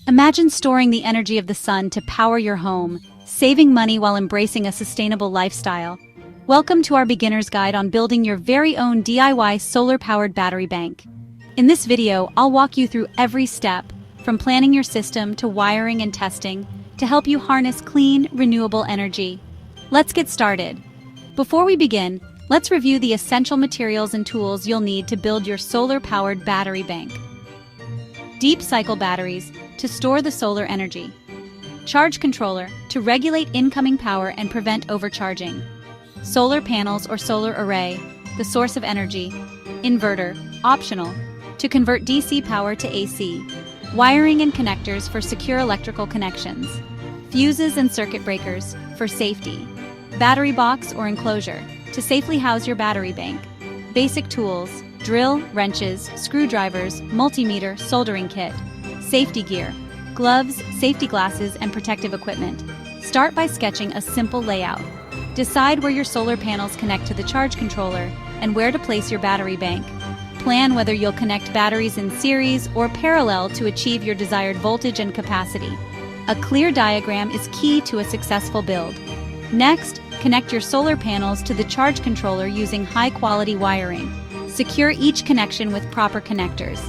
Imagine storing the energy of the sun to power your home, saving money while embracing a sustainable lifestyle. Welcome to our beginner's guide on building your very own DIY solar-powered battery bank. In this video, I'll walk you through every step, from planning your system to wiring and testing, to help you harness clean, renewable energy. Let's get started. Before we begin, let's review the essential materials and tools you'll need to build your solar-powered battery bank. Deep cycle batteries to store the solar energy. Charge controller to regulate incoming power and prevent overcharging. Solar panels or solar array, the source of energy. Inverter, optional, to convert DC power to AC. Wiring and connectors for secure electrical connections. Fuses and circuit breakers for safety. Battery box or enclosure to safely house your battery bank. Basic tools, drill, wrenches, screwdrivers, multimeter, soldering kit. Safety gear, gloves, safety glasses, and protective equipment. Start by sketching a simple layout. Decide where your solar panels connect to the charge controller and where to place your battery bank. Plan whether you'll connect batteries in series or parallel to achieve your desired voltage and capacity. A clear diagram is key to a successful build. Next, connect your solar panels to the charge controller using high-quality wiring. Secure each connection with proper connectors.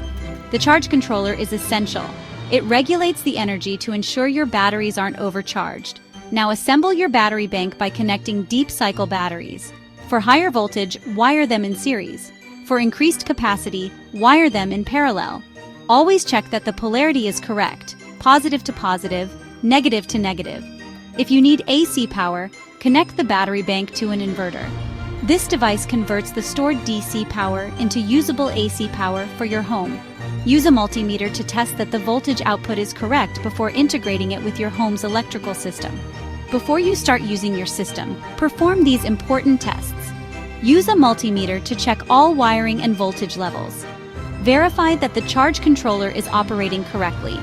The charge controller is essential. It regulates the energy to ensure your batteries aren't overcharged. Now assemble your battery bank by connecting deep cycle batteries. For higher voltage, wire them in series. For increased capacity, wire them in parallel. Always check that the polarity is correct, positive to positive, negative to negative. If you need AC power, connect the battery bank to an inverter. This device converts the stored DC power into usable AC power for your home. Use a multimeter to test that the voltage output is correct before integrating it with your home's electrical system. Before you start using your system, perform these important tests. Use a multimeter to check all wiring and voltage levels. Verify that the charge controller is operating correctly.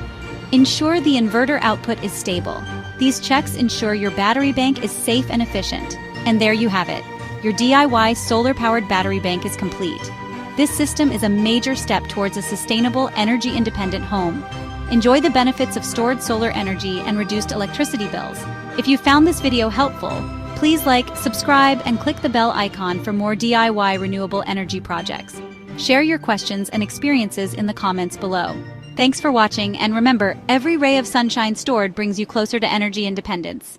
Ensure the inverter output is stable. These checks ensure your battery bank is safe and efficient. And there you have it. Your DIY solar-powered battery bank is complete. This system is a major step towards a sustainable, energy-independent home. Enjoy the benefits of stored solar energy and reduced electricity bills. If you found this video helpful, please like, subscribe, and click the bell icon for more DIY renewable energy projects. Share your questions and experiences in the comments below. Thanks for watching, and remember, every ray of sunshine stored brings you closer to energy independence.